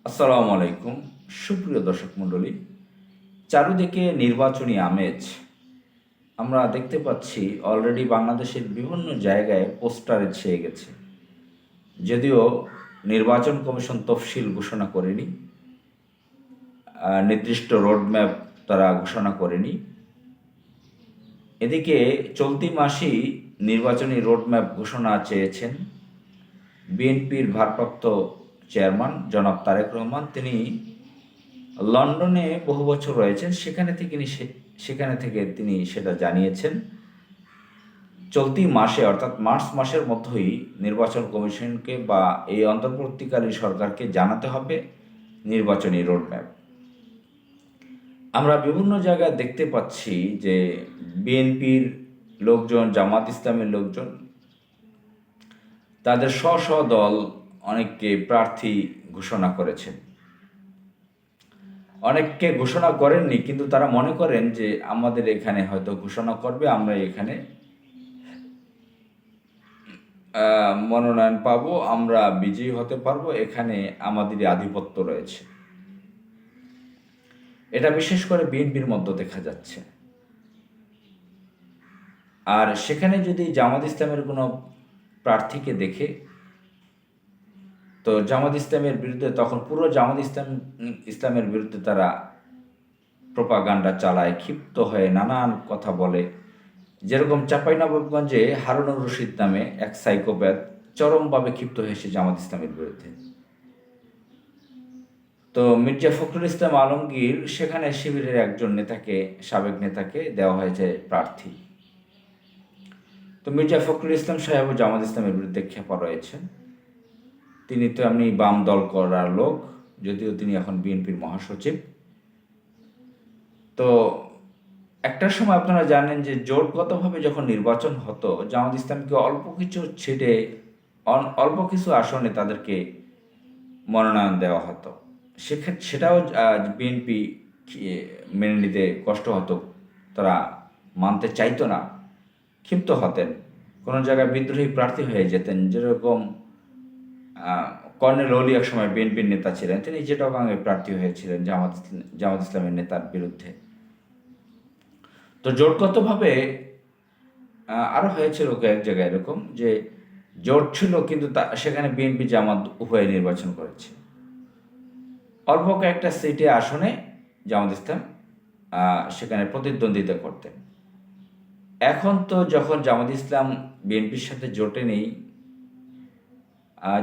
আসসালামু আলাইকুম। সুপ্রিয় দর্শক মণ্ডলী, চারিদিকে নির্বাচনী আমেজ আমরা দেখতে পাচ্ছি। অলরেডি বাংলাদেশের বিভিন্ন জায়গায় পোস্টারে ছেয়ে গেছে। যদিও নির্বাচন কমিশন তফসিল ঘোষণা করেনি, নির্দিষ্ট রোডম্যাপ তারা ঘোষণা করেনি। এদিকে চলতি মাসেই নির্বাচনী রোডম্যাপ ঘোষণা চেয়েছেন বিএনপির ভারপ্রাপ্ত চেয়ারম্যান জনাব তারেক রহমান। তিনি লন্ডনে বহু বছর রয়েছেন, সেখানে থেকে তিনি সেটা জানিয়েছেন। চলতি মাসে অর্থাৎ মার্চ মাসের মধ্যেই নির্বাচন কমিশনকে বা এই অন্তর্বর্তীকালীন সরকারকে জানাতে হবে নির্বাচনী রোডম্যাপ। আমরা বিভিন্ন জায়গায় দেখতে পাচ্ছি যে বিএনপির লোকজন, জামাত ইসলামের লোকজন তাদের স্ব স্ব দল অনেককে প্রার্থী ঘোষণা করেছেন। অনেককে ঘোষণা করেননি, কিন্তু তারা মনে করেন যে আমাদের এখানে হয়তো ঘোষণা করবে, আমরা এখানে মনোনয়ন পাবো, আমরা বিজয়ী হতে পারবো, এখানে আমাদেরই আধিপত্য রয়েছে। এটা বিশেষ করে বিএনপির মধ্যে দেখা যাচ্ছে। আর সেখানে যদি জামাত ইসলামের কোনো প্রার্থীকে দেখে, তো জামাত ইসলামের বিরুদ্ধে তখন পুরো জামাত ইসলামের বিরুদ্ধে তারা প্রোপাগান্ডা চালায়, ক্ষিপ্ত হয়ে নানান কথা বলে। যেরকম চাঁপাইনবাবগঞ্জে হারুনুর রশিদ নামে এক সাইকোপ্যাথ চরমভাবে ক্ষিপ্ত হয়েছে জামাত ইসলামের বিরুদ্ধে। তো মির্জা ফখরুল ইসলাম আলমগীর সেখানে শিবিরের একজন নেতাকে, সাবেক নেতাকে দেওয়া হয়েছে প্রার্থী। তো মির্জা ফখরুল ইসলাম সাহেবও জামাত ইসলামের বিরুদ্ধে ক্ষেপা রয়েছেন। তিনি তো এমনি বাম দল করার লোক, যদিও তিনি এখন বিএনপির মহাসচিব। তো একটা সময় আপনারা জানেন যে জোটগতভাবে যখন নির্বাচন হতো, জামাত ইসলামকে অল্প কিছু আসনে তাদেরকে মনোনয়ন দেওয়া হতো। সেটাও বিএনপি মেনে নিতে কষ্ট হতো, তারা মানতে চাইতো না, ক্ষিপ্ত হতেন, কোনো জায়গায় বিদ্রোহী প্রার্থী হয়ে যেতেন। যেরকম কর্নেল অলি এক সময় বিএনপির নেতা ছিলেন, তিনি চিটাগংয়ে প্রার্থী হয়েছিলেন জামাত ইসলামের নেতার বিরুদ্ধে। তো জোটগতভাবে আরও হয়েছিল এক জায়গায় এরকম যে জোট ছিল, কিন্তু সেখানে বিএনপি জামাত উভয়ে নির্বাচন করেছে। অল্প কয়েকটা সিটে আসনে জামাত ইসলাম সেখানে প্রতিদ্বন্দ্বিতা করতেন। এখন তো যখন জামাত ইসলাম বিএনপির সাথে জোটে নেই,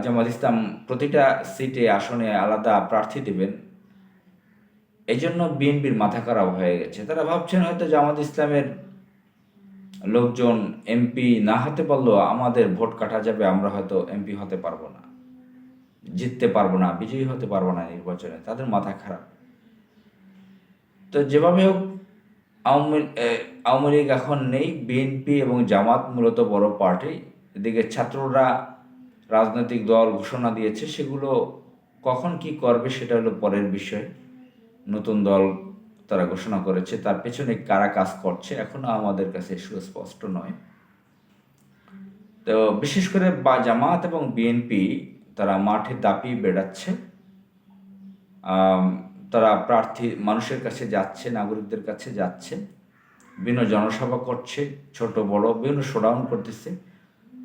জামাত ইসলাম প্রতিটা সিটে আসনে আলাদা প্রার্থী দেবেন, এই জন্য বিএনপির মাথা খারাপ হয়ে গেছে। তারা ভাবছেন হয়তো জামাত ইসলামের লোকজন এমপি না হতে পারলেও আমাদের ভোট কাটা যাবে, আমরা হয়তো এমপি হতে পারবো না, জিততে পারবো না, বিজয়ী হতে পারবো না নির্বাচনে, তাদের মাথা খারাপ। তো যেভাবে হোক আওয়ামী লীগ এখন নেই, বিএনপি এবং জামাত মূলত বড় পার্টি। এদিকে ছাত্ররা রাজনৈতিক দল ঘোষণা দিয়েছে, সেগুলো কখন কি করবে সেটা হলো পরের বিষয়। নতুন দল তারা ঘোষণা করেছে, তার পেছনে কারা কাজ করছে এখনো আমাদের কাছে সুস্পষ্ট নয়। তো বিশেষ করে জামাত এবং বিএনপি তারা মাঠে দাপিয়ে বেড়াচ্ছে। তারা মানুষের কাছে যাচ্ছে, নাগরিকদের কাছে যাচ্ছে, বিভিন্ন জনসভা করছে, ছোট বড় বিভিন্ন শোডাউন করতেছে।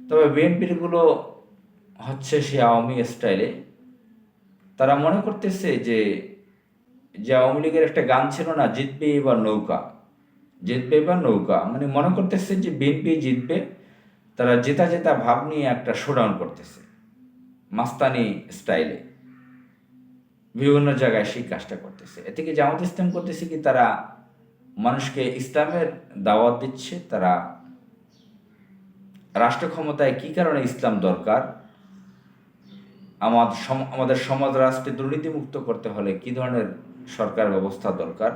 তবে বিএনপিরগুলো হচ্ছে সে আওয়ামী স্টাইলে। তারা মনে করতেছে যে আওয়ামী লীগের একটা গান ছিল না, জিতবে এবার নৌকা, জিতবে এবার নৌকা, মানে মনে করতেছে যে বিএনপি জিতবে। তারা জেতা জেতা ভাব নিয়ে একটা শোডাউন করতেছে মাস্তানি স্টাইলে, বিভিন্ন জায়গায় সেই কাজটা করতেছে। এ থেকে জামাত ইসলাম করতেছে কি, তারা মানুষকে ইসলামের দাওয়াত দিচ্ছে। তারা রাষ্ট্র ক্ষমতায় কী কারণে ইসলাম দরকার, আমাদের সমাজ রাষ্ট্রে দুর্নীতিমুক্ত করতে হলে কী ধরনের সরকার ব্যবস্থা দরকার,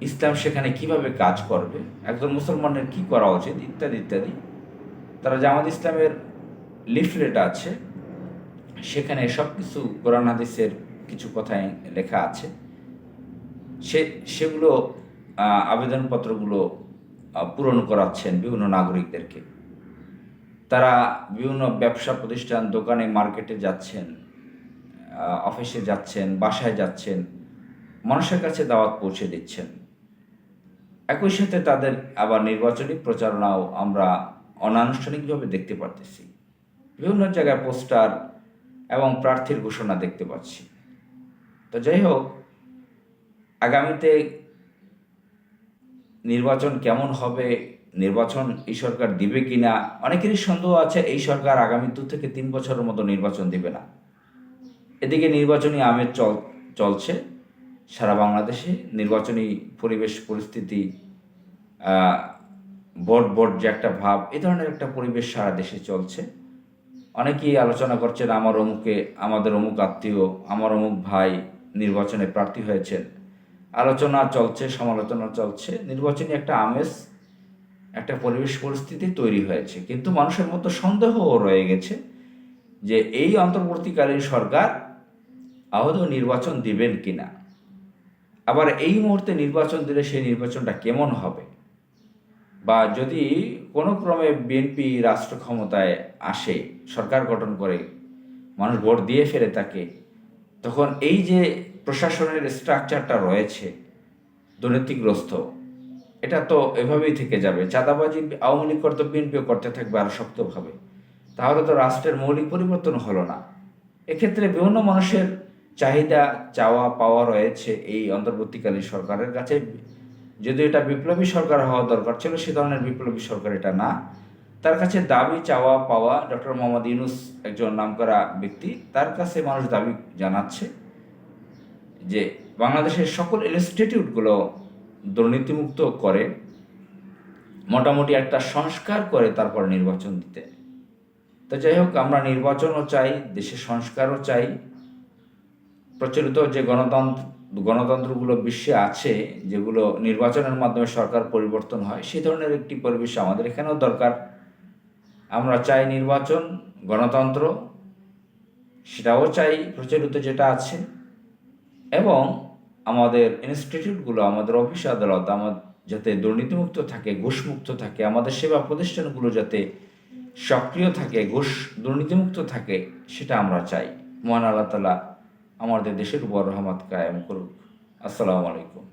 ইসলাম সেখানে কিভাবে কাজ করবে, একজন মুসলমানের কি করা উচিত, ইত্যাদি ইত্যাদি। তারা জামাত ইসলামের লিফলেট আছে, সেখানে সব কিছু কোরআন হাদিসের কিছু কথাই লেখা আছে। সেগুলো আবেদনপত্রগুলো পূরণ করাচ্ছেন বিভিন্ন নাগরিকদেরকে। তারা বিভিন্ন ব্যবসা প্রতিষ্ঠান, দোকানে, মার্কেটে যাচ্ছেন, অফিসে যাচ্ছেন, বাসায় যাচ্ছেন, মানুষের কাছে দাওয়াত পৌঁছে দিচ্ছেন। একই সাথে তাদের আবার নির্বাচনী প্রচারণাও আমরা অনানুষ্ঠানিকভাবে দেখতে পারতেছি। বিভিন্ন জায়গায় পোস্টার এবং প্রার্থীর ঘোষণা দেখতে পাচ্ছি। তো যাই হোক, আগামীতে নির্বাচন কেমন হবে, নির্বাচন এই সরকার দিবে কিনা, অনেকেরই সন্দেহ আছে এই সরকার আগামী 2 থেকে 3 বছরের মতো নির্বাচন দিবে না। এদিকে নির্বাচনী আমেজ চলছে সারা বাংলাদেশে। নির্বাচনী পরিবেশ পরিস্থিতি, ভোট যে একটা ভাব, এ ধরনের একটা পরিবেশ সারা দেশে চলছে। অনেকেই আলোচনা করছেন আমাদের অমুক আত্মীয়, আমার অমুক ভাই নির্বাচনে প্রার্থী হয়েছেন। আলোচনা চলছে, সমালোচনা চলছে, নির্বাচনী একটা আমেজ, একটা পরিবেশ পরিস্থিতি তৈরি হয়েছে। কিন্তু মানুষের মধ্যে সন্দেহও রয়ে গেছে যে এই অন্তর্বর্তীকালীন সরকার আদৌ নির্বাচন দিবেন কিনা, আবার এই মুহূর্তে নির্বাচন দিলে সেই নির্বাচনটা কেমন হবে, বা যদি কোনো ক্রমে বিএনপি রাষ্ট্র ক্ষমতায় আসে, সরকার গঠন করে, মানুষ ভোট দিয়ে ফেলে তাকে, তখন এই যে প্রশাসনের স্ট্রাকচারটা রয়েছে দুর্নীতিগ্রস্ত, এটা তো এভাবেই থেকে যাবে। চাঁদাবাজি আওয়ামী লীগ করতে, বিএনপিও করতে থাকবে আরও শক্তভাবে। তাহলে তো রাষ্ট্রের মৌলিক পরিবর্তন হলো না। এক্ষেত্রে বিভিন্ন মানুষের চাহিদা, চাওয়া পাওয়া রয়েছে এই অন্তর্বর্তীকালীন সরকারের কাছে। যদি এটা বিপ্লবী সরকার হওয়া দরকার ছিল, সে ধরনের বিপ্লবী সরকার এটা না। তার কাছে দাবি, চাওয়া পাওয়া, ডক্টর মোহাম্মদ ইউনূস একজন নামকরা ব্যক্তি, তার কাছে মানুষ দাবি জানাচ্ছে যে বাংলাদেশের সকল ইনস্টিটিউটগুলো দুর্নীতিমুক্ত করে, মোটামুটি একটা সংস্কার করে তারপর নির্বাচন দিতে। তো যাই হোক, আমরা নির্বাচনও চাই, দেশে সংস্কারও চাই। প্রচলিত যে গণতন্ত্রগুলো বিশ্বে আছে, যেগুলো নির্বাচনের মাধ্যমে সরকার পরিবর্তন হয়, সেই ধরনের একটি পরিবেশ আমাদের এখানেও দরকার। আমরা চাই নির্বাচন, গণতন্ত্র, সেটাও চাই প্রচলিত যেটা আছে, এবং আমাদের ইনস্টিটিউটগুলো, আমাদের অফিস আদালত যাতে দুর্নীতিমুক্ত থাকে, ঘুষমুক্ত থাকে, আমাদের সেবা প্রতিষ্ঠানগুলো যাতে সক্রিয় থাকে, দুর্নীতিমুক্ত থাকে, সেটা আমরা চাই। মহান আল্লাহ তাআলা আমাদের দেশের উপর রহমত কায়েম করুক। আসসালামু আলাইকুম।